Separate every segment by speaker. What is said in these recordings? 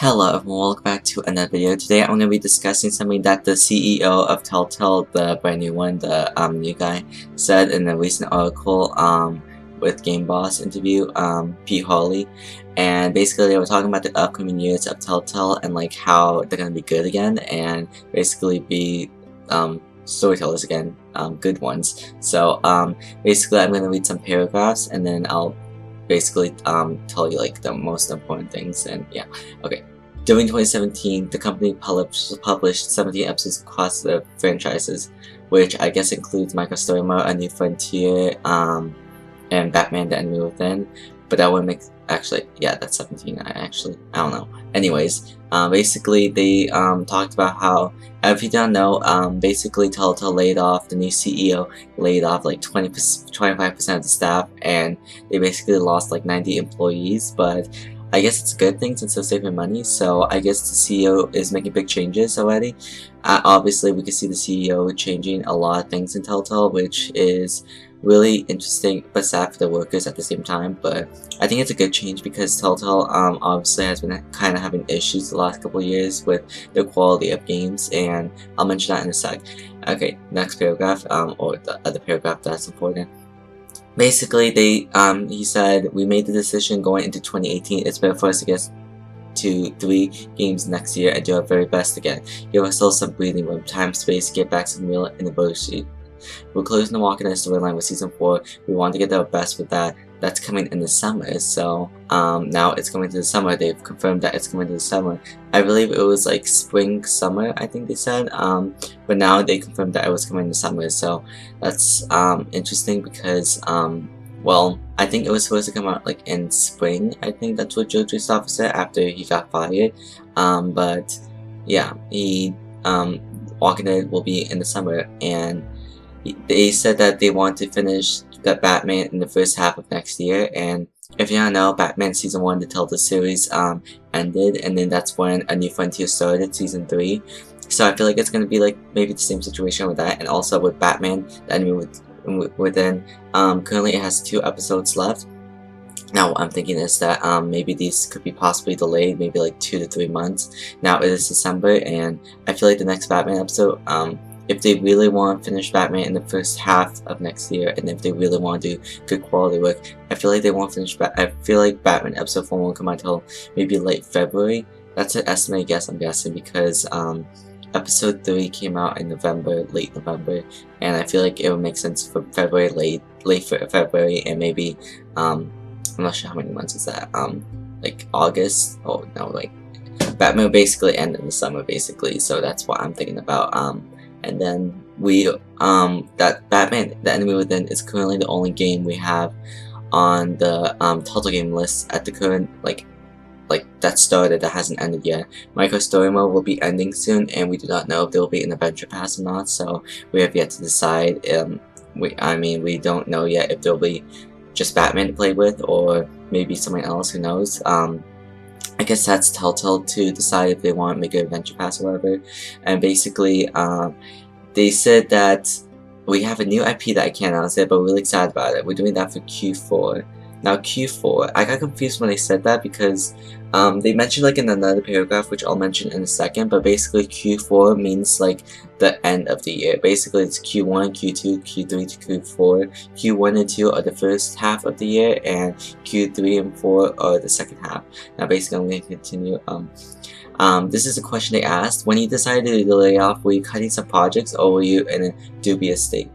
Speaker 1: Hello everyone, welcome back to another video. Today I'm going to be discussing something that the CEO of Telltale, the brand new one, the new guy, said in a recent article with Game Boss interview, Pete Hawley. And basically they were talking about the upcoming years of Telltale and like how they're going to be good again and basically be storytellers again, good ones. So basically I'm going to read some paragraphs and then I'll basically tell you like the most important things. And yeah, okay. During 2017, the company published 17 episodes across the franchises, which I guess includes Micro Story Mode, A New Frontier, and Batman: The Enemy Within. But that would make yeah, that's 17. I don't know. Anyways, basically they talked about how, if you don't know, basically Telltale laid off, the new CEO laid off like 25% of the staff, and they basically lost like 90 employees. But I guess it's a good thing since they're saving money, so I guess the CEO is making big changes already. Obviously, we can see the CEO changing a lot of things in Telltale, which is really interesting but sad for the workers at the same time. But I think it's a good change because Telltale obviously has been kind of having issues the last couple of years with the quality of games, and I'll mention that in a sec. Okay, next paragraph, or the other paragraph that's important. Basically, he said, we made the decision going into 2018. It's better for us to get to 3 games next year and do our very best again. Give ourselves some breathing room, time, space, get back some real innovation. We're closing the Walking Dead storyline with season 4. We want to get our best with that. That's coming in the summer, so now it's coming to the summer. They've confirmed that it's coming to the summer. I believe it was like spring, summer, I think they said, but now they confirmed that it was coming in the summer, so that's interesting because, well, I think it was supposed to come out like in spring. I think that's what Joe Christopher said after he got fired, but yeah, Walking Dead will be in the summer, and they said that they want to finish the Batman in the first half of next year. And if you don't know, Batman season 1, the Telltale series, ended, and then that's when A New Frontier started, season 3. So I feel like it's gonna be like maybe the same situation with that, and also with Batman: The Enemy Within. Currently it has 2 episodes left. Now what I'm thinking is that maybe these could be possibly delayed, maybe like 2 to 3 months. Now it is December, and I feel like the next Batman episode, if they really want to finish Batman in the first half of next year, and if they really want to do good quality work, I feel like they won't finish. I feel like Batman episode 4 won't come out until maybe late February. That's an estimated guess, I'm guessing, because episode 3 came out in November, late November, and I feel like it would make sense for February, late February, and maybe I'm not sure how many months is that. Like August. Oh no, like Batman will basically end in the summer, basically. So that's what I'm thinking about. And then that Batman: The Enemy Within is currently the only game we have on the Telltale game list at the current, like that started, that hasn't ended yet. Micro Story Mode will be ending soon, and we do not know if there will be an adventure pass or not, so we have yet to decide. We don't know yet if there will be just Batman to play with, or maybe someone else, who knows. I guess that's Telltale to decide if they want to make an adventure pass or whatever. And basically, they said that we have a new IP that I can't announce it, but we're really excited about it. We're doing that for Q4. Now Q4, I got confused when they said that because they mentioned like in another paragraph, which I'll mention in a second, but basically Q4 means like the end of the year. Basically it's Q1, Q2, Q3 to Q4. Q1 and 2 are the first half of the year, and Q3 and 4 are the second half. Now basically I'm going to continue. This is a question they asked. When you decided to lay off, were you cutting some projects, or were you in a dubious state?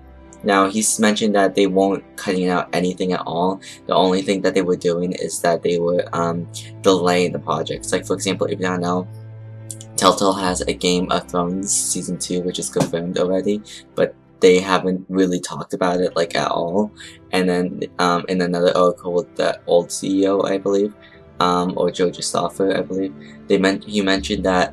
Speaker 1: Now, he's mentioned that they won't cutting out anything at all. The only thing that they were doing is that they were delaying the projects. Like, for example, if you don't know, Telltale has a Game of Thrones Season 2, which is confirmed already, but they haven't really talked about it, like, at all. And then, in another article with the old CEO, I believe, or Joe Christopher, I believe, he mentioned that,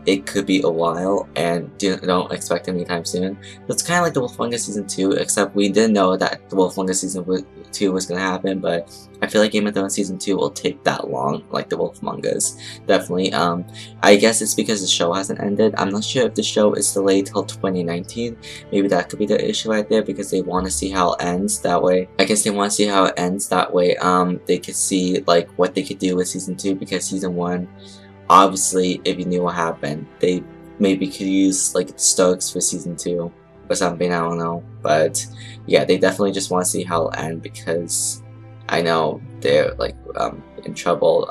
Speaker 1: it could be a while, and don't expect it anytime soon. It's kind of like the Wolfmanga Season 2, except we didn't know that the Wolfmanga Season 2 was going to happen, but I feel like Game of Thrones Season 2 will take that long, like the Wolfmangas. Definitely. I guess it's because the show hasn't ended. I'm not sure if the show is delayed till 2019. Maybe that could be the issue right there, because they want to see how it ends. That way, I guess they want to see how it ends. That way, they could see like what they could do with Season 2, because Season 1 obviously, if you knew what happened, they maybe could use like Stokes for season 2 or something. I don't know, but yeah, they definitely just want to see how it'll end because I know they're like in trouble.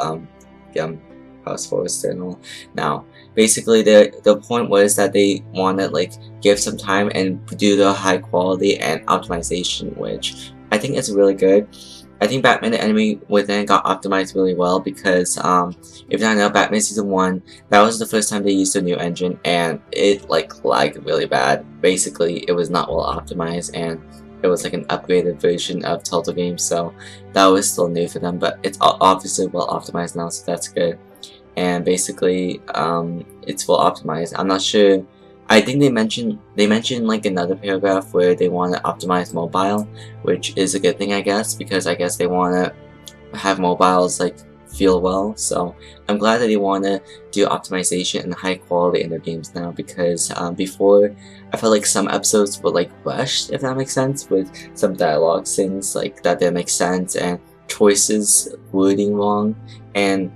Speaker 1: House Forest and all. Now, basically, the point was that they want to like give some time and do the high quality and optimization, which I think is really good. I think Batman the Enemy Within got optimized really well because if you don't know, Batman Season 1, that was the first time they used a new engine and it like lagged really bad. Basically, it was not well optimized and it was like an upgraded version of Telltale games, so that was still new for them, but it's obviously well optimized now, so that's good. And basically, it's well optimized. I'm not sure. I think they mentioned like another paragraph where they want to optimize mobile, which is a good thing, I guess, because I guess they want to have mobiles like feel well. So I'm glad that they want to do optimization and high quality in their games now, because before I felt like some episodes were like rushed, if that makes sense, with some dialogue things like that didn't make sense and choices wording wrong. And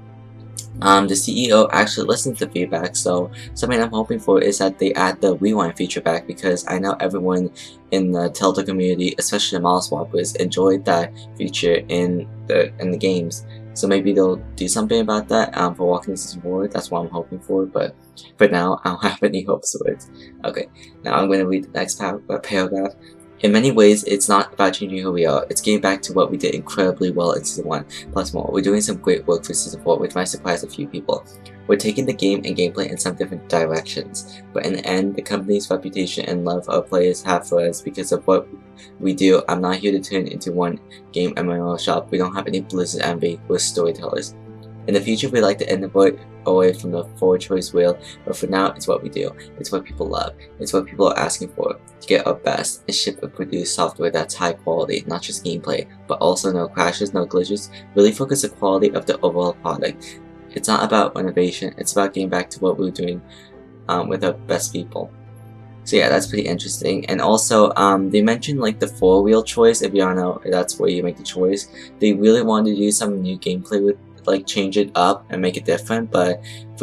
Speaker 1: the CEO actually listens to feedback, so something I'm hoping for is that they add the rewind feature back, because I know everyone in the Telltale community, especially the model swappers, enjoyed that feature in the games. So maybe they'll do something about that for Walking Season 4. That's what I'm hoping for, but for now, I don't have any hopes for it. Okay, now I'm going to read the next paragraph. In many ways, it's not about changing who we are, it's getting back to what we did incredibly well in Season 1, plus more. We're doing some great work for Season 4, which might surprise a few people. We're taking the game and gameplay in some different directions, but in the end, the company's reputation and love our players have for us because of what we do. I'm not here to turn into one game MMO shop. We don't have any Blizzard envy, we're storytellers. In the future, we'd like to end the void away from the forward choice wheel, but for now, it's what we do. It's what people love. It's what people are asking for. To get our best and ship and produce software that's high quality, not just gameplay, but also no crashes, no glitches. Really focus the quality of the overall product. It's not about innovation, it's about getting back to what we were doing with our best people. So yeah, that's pretty interesting. And also, they mentioned like the 4-wheel choice. If you don't know, that's where you make the choice. They really wanted to do some new gameplay with, like, change it up and make it different, but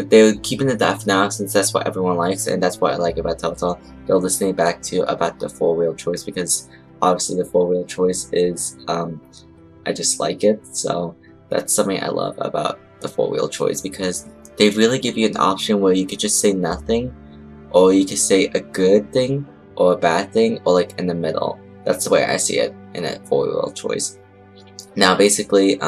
Speaker 1: they're keeping it that for now since that's what everyone likes, and that's what I like about Telltale. They're listening back to about the 4-wheel choice, because obviously the 4-wheel choice is I just like it. So that's something I love about the 4-wheel choice, because they really give you an option where you could just say nothing, or you could say a good thing or a bad thing, or like in the middle. That's the way I see it in a 4-wheel choice. Now basically,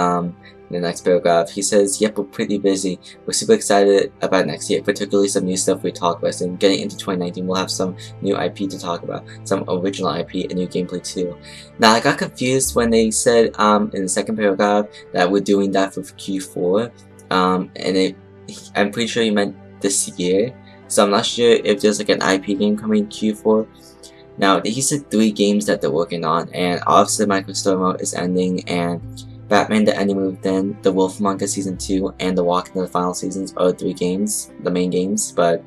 Speaker 1: in the next paragraph, he says, yep, we're pretty busy. We're super excited about next year, particularly some new stuff we talk about. And getting into 2019, we'll have some new IP to talk about, some original IP, and new gameplay too. Now, I got confused when they said in the second paragraph that we're doing that for Q4, I'm pretty sure you meant this year. So I'm not sure if there's like an IP game coming in Q4. Now, he said 3 games that they're working on, and obviously Micro Story Mode is ending, and Batman the Enemy Within, The Wolf Among Us Season 2, and The Walk into the final seasons are 3 games, the main games, but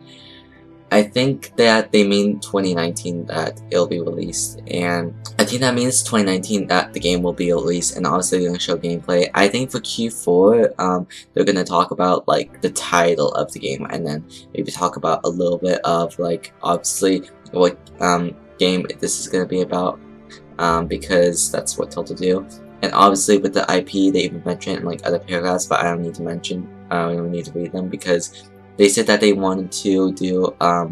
Speaker 1: I think that they mean 2019 that it'll be released, and I think that means 2019 that the game will be released, and obviously they're going to show gameplay. I think for Q4, they're going to talk about like the title of the game, and then maybe talk about a little bit of like obviously what game this is going to be about, because that's what Telltale do. And obviously with the IP, they even mention it in like other paragraphs, but I don't need to mention, I don't need to read them, because they said that they wanted to do, they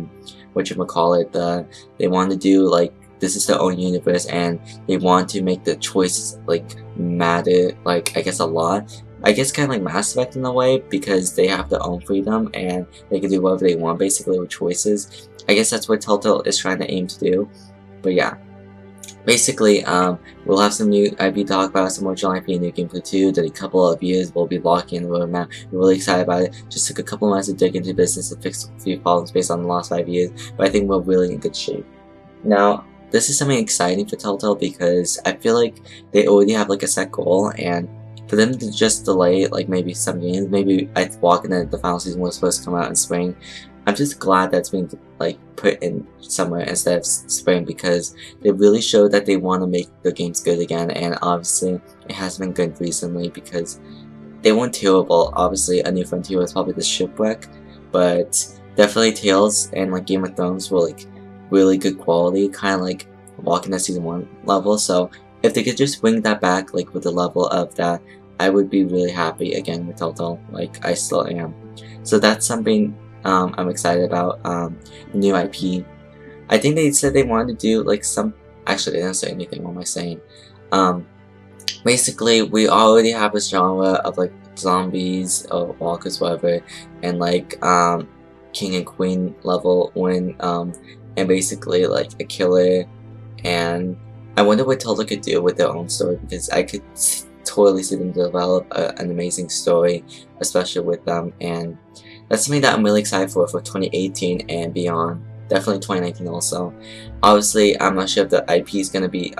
Speaker 1: wanted to do like, this is their own universe, and they want to make the choices like matter, like I guess a lot. I guess kind of like Mass Effect in a way, because they have their own freedom and they can do whatever they want basically with choices. I guess that's what Telltale is trying to aim to do, but yeah. Basically, we'll have some new IP to talk about, some original IP and new gameplay too, that a couple of years we'll be locking in the roadmap. We're really excited about it. Just took a couple months to dig into business and fix a few problems based on the last 5 years, but I think we're really in good shape. Now, this is something exciting for Telltale, because I feel like they already have like a set goal, and for them to just delay like maybe some games, maybe I Walk into the final season was supposed to come out in spring. I'm just glad that's being like put in somewhere instead of spring, because they really showed that they want to make the games good again, and obviously it has been good recently because they weren't terrible. Obviously, A New Frontier was probably the shipwreck, but definitely Tales and like Game of Thrones were like really good quality, kind of like Walking Dead Season 1 level. So if they could just bring that back like with the level of that, I would be really happy again with Telltale, like I still am. So that's something I'm excited about. New IP. I think they said they wanted to do like some. Actually, they didn't say anything. What am I saying? Basically, we already have a genre of like zombies or walkers, whatever, and like king and queen level when and basically like a killer. And I wonder what Telltale could do with their own story, because I could totally see them develop an amazing story, especially with them. And that's something that I'm really excited for 2018 and beyond. Definitely 2019 also. Obviously, I'm not sure if the IP is going to be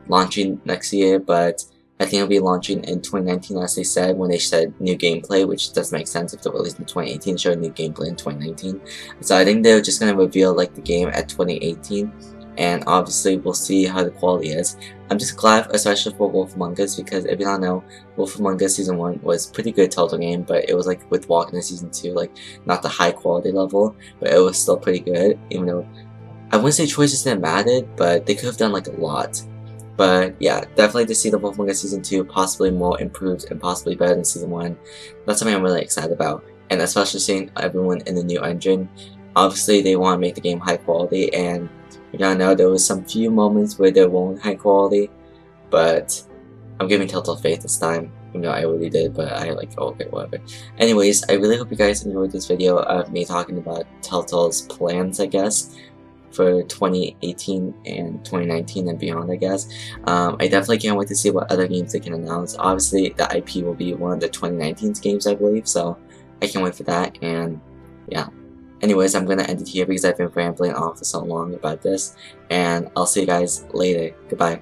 Speaker 1: launching next year, but I think it'll be launching in 2019, as they said when they said new gameplay, which does make sense if they're releasing in 2018, showing new gameplay in 2019. So I think they're just going to reveal like the game at 2018, and obviously we'll see how the quality is. I'm just glad, especially for Wolf Among Us, because if you don't know, Wolf Among Us Season 1 was pretty good Telltale game, but it was like with Walking Dead Season 2, like not the high quality level, but it was still pretty good, even though I wouldn't say choices didn't matter, but they could have done like a lot. But yeah, definitely to see the Wolf Among Us Season 2 possibly more improved and possibly better than Season 1, that's something I'm really excited about. And especially seeing everyone in the new engine. Obviously they want to make the game high quality, and you gotta know there was some few moments where they weren't high quality, but I'm giving Telltale faith this time. You know, I already did, but I like, oh, okay, whatever. Anyways, I really hope you guys enjoyed this video of me talking about Telltale's plans, I guess, for 2018 and 2019 and beyond, I guess. I definitely can't wait to see what other games they can announce. Obviously, the IP will be one of the 2019's games, I believe, so I can't wait for that, and yeah. Anyways, I'm gonna end it here because I've been rambling on for so long about this, and I'll see you guys later. Goodbye.